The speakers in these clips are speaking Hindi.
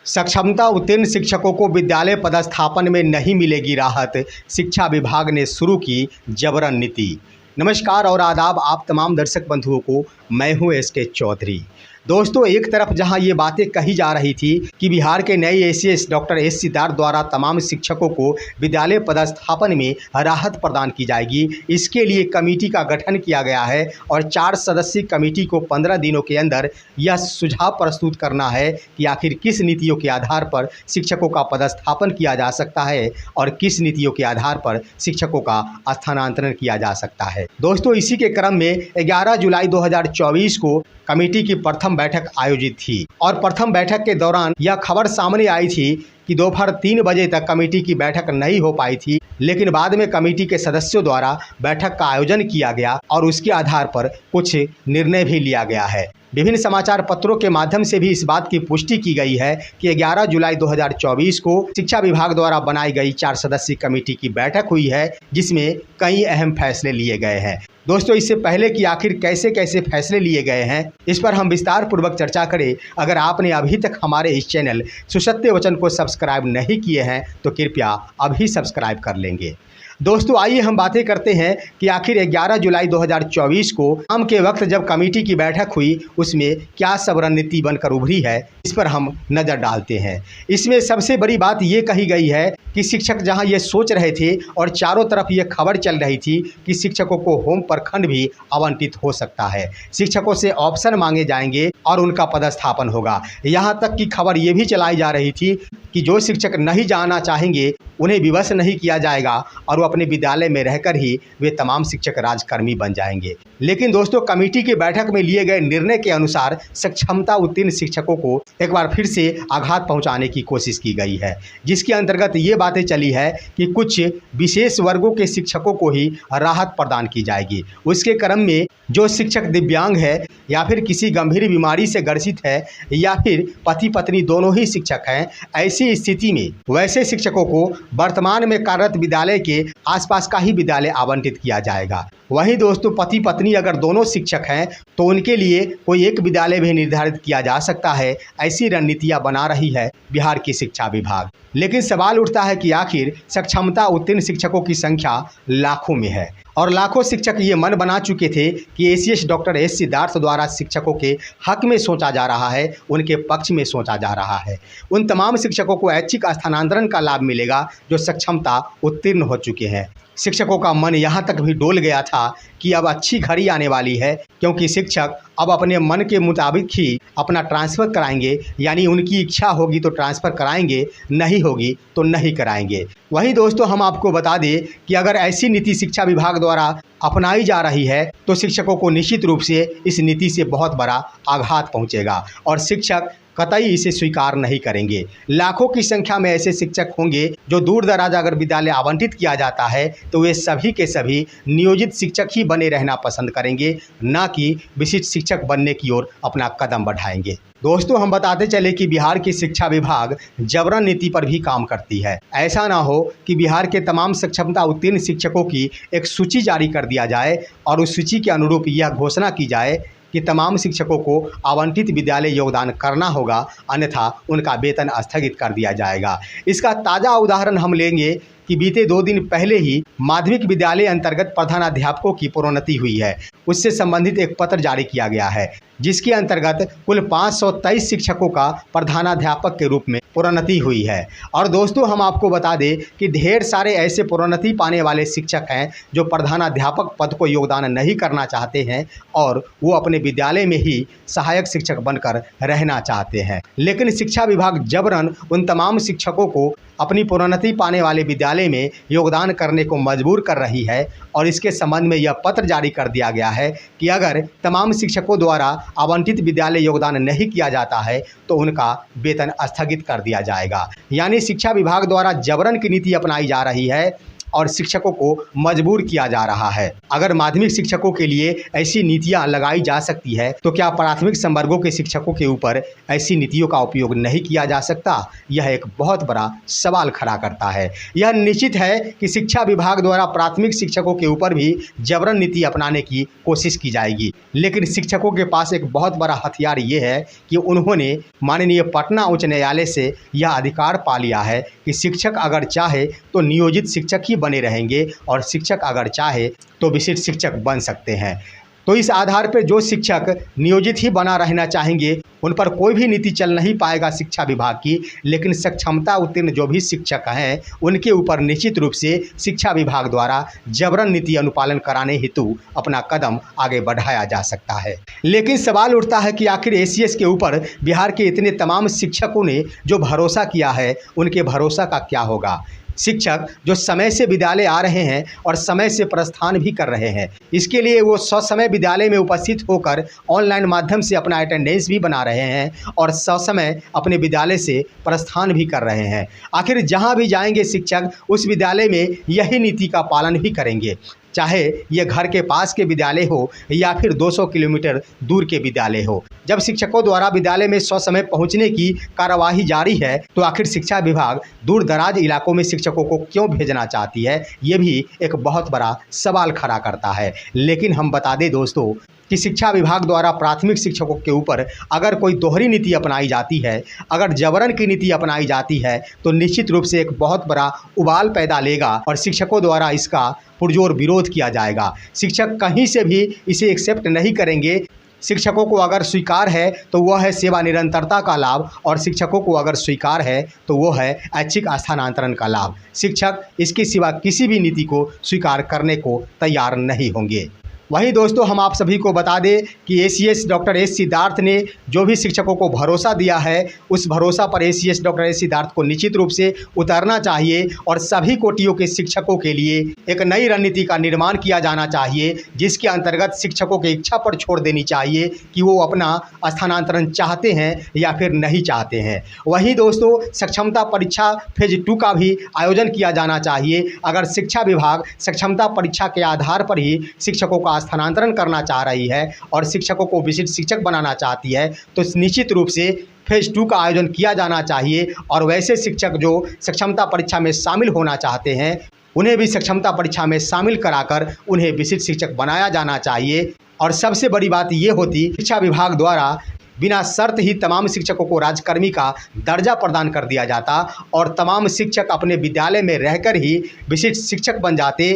सक्षमता उत्तीर्ण शिक्षकों को विद्यालय पदस्थापन में नहीं मिलेगी राहत, शिक्षा विभाग ने शुरू की जबरन नीति। नमस्कार और आदाब आप तमाम दर्शक बंधुओं को, मैं हूं एसके चौधरी। दोस्तों, एक तरफ जहां ये बातें कही जा रही थी कि बिहार के नए एसीएस डॉक्टर एस सिद्धार्थ द्वारा तमाम शिक्षकों को विद्यालय पदस्थापन में राहत प्रदान की जाएगी, इसके लिए कमेटी का गठन किया गया है और 4 सदस्यीय कमेटी को 15 दिनों के अंदर यह सुझाव प्रस्तुत करना है कि आखिर किस नीतियों के आधार पर शिक्षकों का पदस्थापन किया जा सकता है और किस नीतियों के आधार पर शिक्षकों का स्थानांतरण किया जा सकता है। दोस्तों, इसी के क्रम में 11 जुलाई 2024 को कमेटी की प्रथम बैठक आयोजित थी और प्रथम बैठक के दौरान यह खबर सामने आई थी कि दोपहर 3 बजे तक कमेटी की बैठक नहीं हो पाई थी, लेकिन बाद में कमेटी के सदस्यों द्वारा बैठक का आयोजन किया गया और उसके आधार पर कुछ निर्णय भी लिया गया है। विभिन्न समाचार पत्रों के माध्यम से भी इस बात की पुष्टि की गई है कि 11 जुलाई 2024 को शिक्षा विभाग द्वारा बनाई गई 4 सदस्यीय कमेटी की बैठक हुई है, जिसमें कई अहम फैसले लिए गए हैं। दोस्तों, इससे पहले कि आखिर कैसे कैसे फैसले लिए गए हैं, इस पर हम विस्तार पूर्वक चर्चा करें। अगर आपने अभी तक हमारे इस चैनल सुसत्य वचन को सब्सक्राइब नहीं किए हैं तो कृपया अभी सब्सक्राइब कर लेंगे। दोस्तों, आइए हम बातें करते हैं कि आखिर 11 जुलाई 2024 को शाम के वक्त जब कमेटी की बैठक हुई उसमें क्या सब रणनीति बनकर उभरी है, इस पर हम नज़र डालते हैं। इसमें सबसे बड़ी बात ये कही गई है कि शिक्षक जहां ये सोच रहे थे और चारों तरफ ये खबर चल रही थी कि शिक्षकों को होम प्रखंड भी आवंटित हो सकता है, शिक्षकों से ऑप्शन मांगे जाएंगे और उनका पदस्थापन होगा। यहाँ तक कि खबर ये भी चलाई जा रही थी कि जो शिक्षक नहीं जाना चाहेंगे उन्हें विवश नहीं किया जाएगा और वो अपने विद्यालय में रहकर ही वे तमाम शिक्षक राजकर्मी बन जाएंगे। लेकिन दोस्तों, कमेटी की बैठक में लिए गए निर्णय के अनुसार सक्षमता उत्तीर्ण शिक्षकों को एक बार फिर से आघात पहुंचाने की कोशिश की गई है, जिसके अंतर्गत ये बातें चली है कि कुछ विशेष वर्गों के शिक्षकों को ही राहत प्रदान की जाएगी। उसके क्रम में जो शिक्षक दिव्यांग है या फिर किसी गंभीर बीमारी से ग्रसित है या फिर पति पत्नी दोनों ही शिक्षक हैं, ऐसी स्थिति में वैसे शिक्षकों को वर्तमान में कार्यरत विद्यालय के आसपास का ही विद्यालय आवंटित किया जाएगा। वहीं दोस्तों, पति पत्नी अगर दोनों शिक्षक हैं तो उनके लिए कोई एक विद्यालय भी निर्धारित किया जा सकता है। ऐसी रणनीतियां बना रही है बिहार की शिक्षा विभाग। लेकिन सवाल उठता है कि आखिर सक्षमता उत्तीर्ण शिक्षकों की संख्या लाखों में है और लाखों शिक्षक ये मन बना चुके थे कि एसीएस डॉक्टर एस सिद्धार्थ द्वारा शिक्षकों के हक में सोचा जा रहा है, उनके पक्ष में सोचा जा रहा है। उन तमाम शिक्षकों को ऐच्छिक स्थानांतरण का लाभ मिलेगा जो सक्षमता उत्तीर्ण हो चुके हैं। शिक्षकों का मन यहाँ तक भी डोल गया था कि अब अच्छी घड़ी आने वाली है, क्योंकि शिक्षक अब अपने मन के मुताबिक ही अपना ट्रांसफ़र कराएंगे, यानी उनकी इच्छा होगी तो ट्रांसफ़र कराएंगे, नहीं होगी तो नहीं कराएंगे। वहीं दोस्तों, हम आपको बता दें कि अगर ऐसी नीति शिक्षा विभाग द्वारा अपनाई जा रही है तो शिक्षकों को निश्चित रूप से इस नीति से बहुत बड़ा आघात पहुँचेगा और शिक्षक कतई इसे स्वीकार नहीं करेंगे। लाखों की संख्या में ऐसे शिक्षक होंगे जो दूर दराज अगर विद्यालय आवंटित किया जाता है तो वे सभी के सभी नियोजित शिक्षक ही बने रहना पसंद करेंगे, ना कि विशिष्ट शिक्षक बनने की ओर अपना कदम बढ़ाएंगे। दोस्तों, हम बताते चले कि बिहार की शिक्षा विभाग जबरन नीति पर भी काम करती है। ऐसा ना हो कि बिहार के तमाम सक्षमता उत्तीर्ण शिक्षकों की एक सूची जारी कर दिया जाए और उस सूची के अनुरूप यह घोषणा की जाए कि तमाम शिक्षकों को आवंटित विद्यालय योगदान करना होगा, अन्यथा उनका वेतन स्थगित कर दिया जाएगा। इसका ताज़ा उदाहरण हम लेंगे कि बीते 2 दिन पहले ही माध्यमिक विद्यालय अंतर्गत प्रधानाध्यापकों की प्रोन्नति हुई है। उससे संबंधित एक पत्र जारी किया गया है, जिसके अंतर्गत कुल 523 शिक्षकों का प्रधानाध्यापक के रूप में प्रोन्नति हुई है। और दोस्तों, हम आपको बता दें कि ढेर सारे ऐसे प्रोन्नति पाने वाले शिक्षक हैं जो प्रधानाध्यापक पद को योगदान नहीं करना चाहते हैं और वो अपने विद्यालय में ही सहायक शिक्षक बनकर रहना चाहते हैं। लेकिन शिक्षा विभाग जबरन उन तमाम शिक्षकों को अपनी प्रोन्नति पाने वाले विद्यालय में योगदान करने को मजबूर कर रही है और इसके संबंध में यह पत्र जारी कर दिया गया है कि अगर तमाम शिक्षकों द्वारा आवंटित विद्यालय योगदान नहीं किया जाता है तो उनका वेतन स्थगित कर दिया जाएगा। यानी शिक्षा विभाग द्वारा जबरन की नीति अपनाई जा रही है और शिक्षकों को मजबूर किया जा रहा है। अगर माध्यमिक शिक्षकों के लिए ऐसी नीतियां लगाई जा सकती है तो क्या प्राथमिक संवर्गों के शिक्षकों के ऊपर ऐसी नीतियों का उपयोग नहीं किया जा सकता? यह एक बहुत बड़ा सवाल खड़ा करता है। यह निश्चित है कि शिक्षा विभाग द्वारा प्राथमिक शिक्षकों के ऊपर भी जबरन नीति अपनाने की कोशिश की जाएगी, लेकिन शिक्षकों के पास एक बहुत बड़ा हथियार ये है कि उन्होंने माननीय पटना उच्च न्यायालय से यह अधिकार पा लिया है कि शिक्षक अगर चाहे तो नियोजित शिक्षक ही बने रहेंगे और शिक्षक अगर चाहे तो विशिष्ट शिक्षक बन सकते हैं। तो इस आधार पर जो शिक्षक नियोजित ही बना रहना चाहेंगे उन पर कोई भी नीति चल नहीं पाएगा शिक्षा विभाग की, लेकिन सक्षमता उत्तीर्ण जो भी शिक्षक हैं उनके ऊपर निश्चित रूप से शिक्षा विभाग द्वारा जबरन नीति अनुपालन कराने हेतु अपना कदम आगे बढ़ाया जा सकता है। लेकिन सवाल उठता है कि आखिर एसीएस के ऊपर बिहार के इतने तमाम शिक्षकों ने जो भरोसा किया है उनके भरोसा का क्या होगा? शिक्षक जो समय से विद्यालय आ रहे हैं और समय से प्रस्थान भी कर रहे हैं, इसके लिए वो ससमय विद्यालय में उपस्थित होकर ऑनलाइन माध्यम से अपना अटेंडेंस भी बना रहे हैं और ससमय अपने विद्यालय से प्रस्थान भी कर रहे हैं। आखिर जहां भी जाएंगे शिक्षक उस विद्यालय में यही नीति का पालन भी करेंगे, चाहे ये घर के पास के विद्यालय हो या फिर 200 किलोमीटर दूर के विद्यालय हो। जब शिक्षकों द्वारा विद्यालय में ससमय पहुंचने की कार्यवाही जारी है तो आखिर शिक्षा विभाग दूर दराज इलाकों में शिक्षकों को क्यों भेजना चाहती है, ये भी एक बहुत बड़ा सवाल खड़ा करता है। लेकिन हम बता दें दोस्तों कि शिक्षा विभाग द्वारा प्राथमिक शिक्षकों के ऊपर अगर कोई दोहरी नीति अपनाई जाती है, अगर जबरन की नीति अपनाई जाती है तो निश्चित रूप से एक बहुत बड़ा उबाल पैदा लेगा और शिक्षकों द्वारा इसका पुरजोर विरोध किया जाएगा। शिक्षक कहीं से भी इसे एक्सेप्ट नहीं करेंगे। शिक्षकों को अगर स्वीकार है तो वह है सेवा निरंतरता का लाभ और शिक्षकों को अगर स्वीकार है तो वो है ऐच्छिक स्थानांतरण का लाभ। शिक्षक इसके सिवा किसी भी नीति को स्वीकार करने को तैयार नहीं होंगे। वहीं दोस्तों हम आप सभी को बता दें कि एसीएस डॉक्टर एस सिद्धार्थ ने जो भी शिक्षकों को भरोसा दिया है उस भरोसा पर एसीएस डॉक्टर एस सिद्धार्थ को निश्चित रूप से उतरना चाहिए और सभी कोटियों के शिक्षकों के लिए एक नई रणनीति का निर्माण किया जाना चाहिए, जिसके अंतर्गत शिक्षकों की इच्छा पर छोड़ देनी चाहिए कि वो अपना स्थानांतरण चाहते हैं या फिर नहीं चाहते हैं। वहीं दोस्तों सक्षमता परीक्षा फेज 2 का भी आयोजन किया जाना चाहिए। अगर शिक्षा विभाग सक्षमता परीक्षा के आधार पर ही शिक्षकों का स्थानांतरण करना चाह रही है और शिक्षकों को विशिष्ट शिक्षक बनाना चाहती है तो निश्चित रूप से फेज 2 का आयोजन किया जाना चाहिए और वैसे शिक्षक जो सक्षमता परीक्षा में शामिल होना चाहते हैं उन्हें भी सक्षमता परीक्षा में शामिल कराकर उन्हें विशिष्ट शिक्षक बनाया जाना चाहिए। और सबसे बड़ी बात ये होती शिक्षा विभाग द्वारा बिना शर्त ही तमाम शिक्षकों को राजकर्मी का दर्जा प्रदान कर दिया जाता और तमाम शिक्षक अपने विद्यालय में रहकर ही विशिष्ट शिक्षक बन जाते,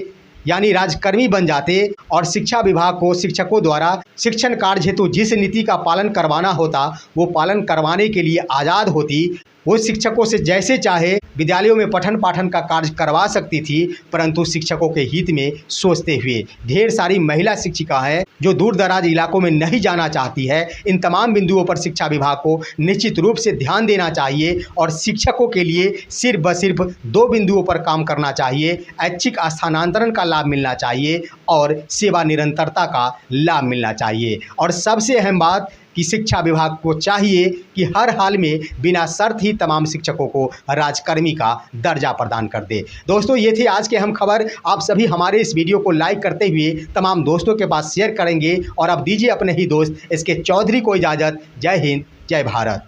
यानी राजकर्मी बन जाते और शिक्षा विभाग को शिक्षकों द्वारा शिक्षण कार्य हेतु जिस नीति का पालन करवाना होता वो पालन करवाने के लिए आज़ाद होती। वो शिक्षकों से जैसे चाहे विद्यालयों में पठन पाठन का कार्य करवा सकती थी, परंतु शिक्षकों के हित में सोचते हुए। ढेर सारी महिला शिक्षिका हैं जो दूर दराज इलाकों में नहीं जाना चाहती है। इन तमाम बिंदुओं पर शिक्षा विभाग को निश्चित रूप से ध्यान देना चाहिए और शिक्षकों के लिए सिर्फ व सिर्फ 2 बिंदुओं पर काम करना चाहिए। ऐच्छिक स्थानांतरण का लाभ मिलना चाहिए और सेवा निरंतरता का लाभ मिलना चाहिए। और सबसे अहम बात कि शिक्षा विभाग को चाहिए कि हर हाल में बिना शर्त ही तमाम शिक्षकों को राजकर्मी का दर्जा प्रदान कर दे। दोस्तों ये थे आज के अहम खबर। आप सभी हमारे इस वीडियो को लाइक करते हुए तमाम दोस्तों के पास शेयर करेंगे और अब दीजिए अपने ही दोस्त एसके चौधरी को इजाज़त। जय हिंद, जय भारत।